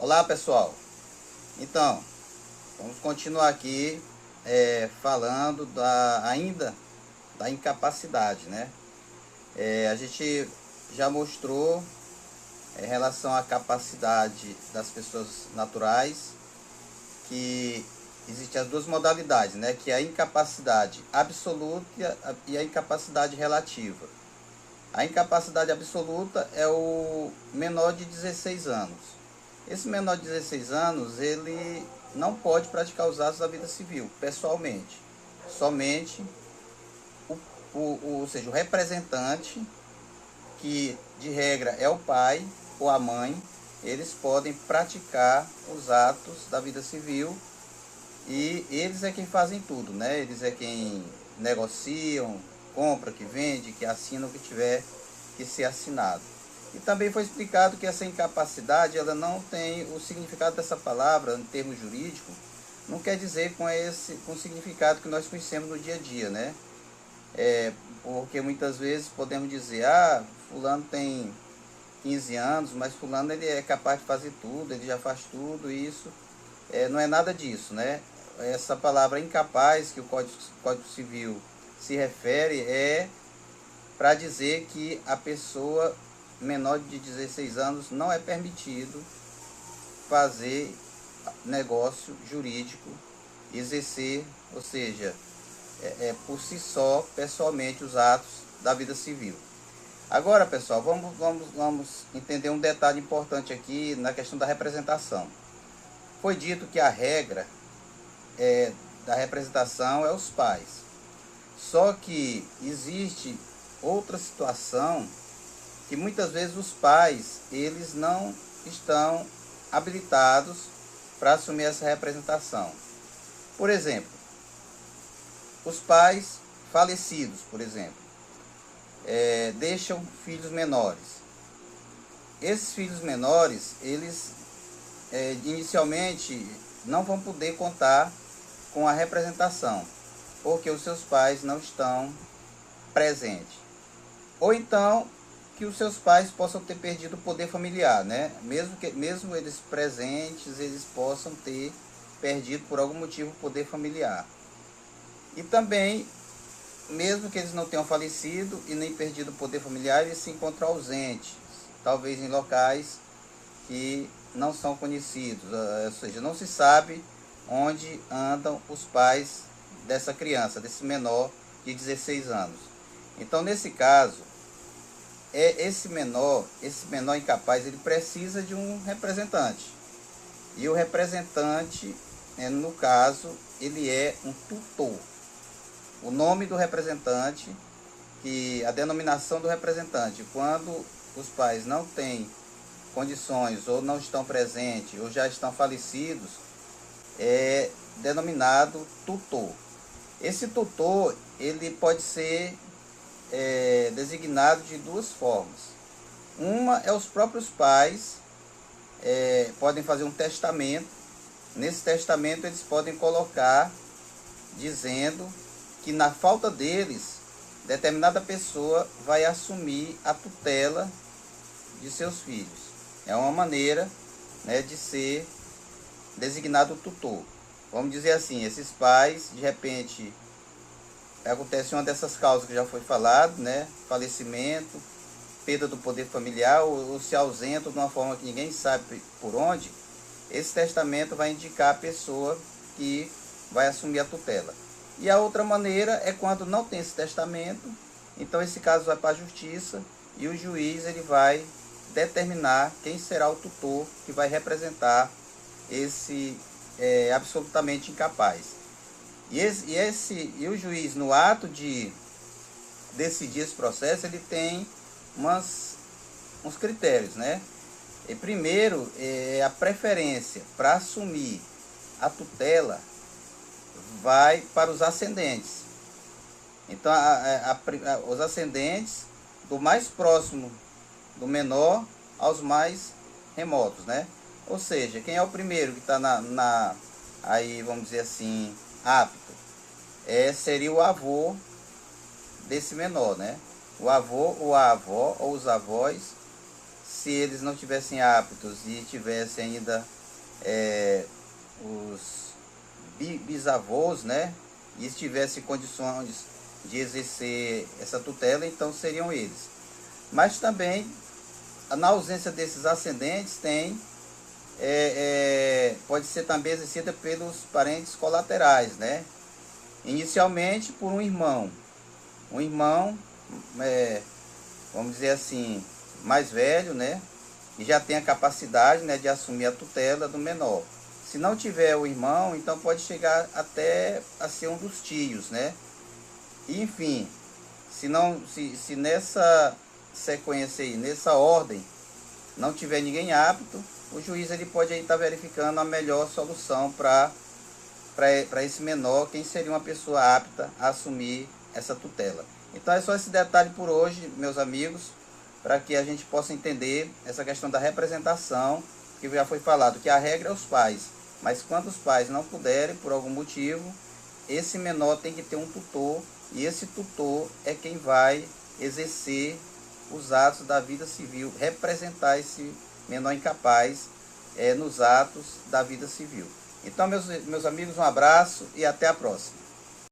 Olá pessoal, então vamos continuar aqui falando ainda da incapacidade, né? A gente já mostrou em relação à capacidade das pessoas naturais que existem as duas modalidades, né? Que é a incapacidade absoluta e a incapacidade relativa. A incapacidade absoluta é o menor de 16 anos. Esse menor de 16 anos, ele não pode praticar os atos da vida civil, pessoalmente. Somente ou seja, o representante, que de regra é o pai ou a mãe, eles podem praticar os atos da vida civil e eles é quem fazem tudo, né? Eles é quem negociam, compra, que vende, que assina o que tiver que ser assinado. E também foi explicado que essa incapacidade, ela não tem o significado dessa palavra, em termos jurídicos, não quer dizer com o significado que nós conhecemos no dia a dia, né? Porque muitas vezes podemos dizer, fulano tem 15 anos, mas fulano ele é capaz de fazer tudo, ele já faz tudo, isso não é nada disso, né? Essa palavra incapaz que o Código Civil se refere é para dizer que a pessoa menor de 16 anos não é permitido fazer negócio jurídico, exercer, ou seja, por si só, pessoalmente, os atos da vida civil. Agora, pessoal, vamos entender um detalhe importante aqui na questão da representação. Foi dito que a regra da representação é os pais. Só que existe outra situação que muitas vezes os pais, eles não estão habilitados para assumir essa representação. Por exemplo, os pais falecidos, por exemplo, deixam filhos menores. Esses filhos menores, eles inicialmente não vão poder contar com a representação, porque os seus pais não estão presentes. Ou então que os seus pais possam ter perdido o poder familiar, né? Mesmo eles presentes, eles possam ter perdido por algum motivo o poder familiar. E também, mesmo que eles não tenham falecido e nem perdido o poder familiar, eles se encontram ausentes, talvez em locais que não são conhecidos, ou seja, não se sabe onde andam os pais dessa criança, desse menor de 16 anos. Então, nesse caso, esse menor incapaz, ele precisa de um representante. E o representante, no caso, ele é um tutor. O nome do representante, a denominação do representante, quando os pais não têm condições, ou não estão presentes, ou já estão falecidos, é denominado tutor. Esse tutor, ele pode ser designado de duas formas. Uma é os próprios pais podem fazer um testamento. Nesse testamento eles podem colocar dizendo que na falta deles, determinada pessoa vai assumir a tutela de seus filhos. É uma maneira, né, de ser designado tutor. Vamos dizer assim, esses pais, de repente, acontece uma dessas causas que já foi falado, né? Falecimento, perda do poder familiar, ou se ausentam de uma forma que ninguém sabe por onde. Esse testamento vai indicar a pessoa que vai assumir a tutela. E a outra maneira é quando não tem esse testamento, então esse caso vai para a justiça e o juiz ele vai determinar quem será o tutor que vai representar esse absolutamente incapaz. E o juiz, no ato de decidir esse processo, ele tem uns critérios, né? E primeiro, a preferência para assumir a tutela vai para os ascendentes. Então, os ascendentes, do mais próximo do menor aos mais remotos, né? Ou seja, quem é o primeiro que está aí, vamos dizer assim, apto, seria o avô desse menor, né? O avô ou a avó ou os avós se eles não tivessem aptos e tivessem ainda os bisavós, né, e estivessem em condições de exercer essa tutela, então seriam eles. Mas também, na ausência desses ascendentes, pode ser também exercida pelos parentes colaterais, né? Inicialmente por um irmão, vamos dizer assim, mais velho, né? E já tem a capacidade, né, de assumir a tutela do menor. Se não tiver o irmão, então pode chegar até a ser um dos tios, né? E, enfim, se nessa sequência aí, nessa ordem, não tiver ninguém apto, o juiz ele pode aí estar verificando a melhor solução para esse menor, quem seria uma pessoa apta a assumir essa tutela. Então é só esse detalhe por hoje, meus amigos, para que a gente possa entender essa questão da representação, que já foi falado, que a regra é os pais, mas quando os pais não puderem, por algum motivo, esse menor tem que ter um tutor, e esse tutor é quem vai exercer os atos da vida civil, representar esse menor incapaz nos atos da vida civil. Então, meus amigos, um abraço e até a próxima.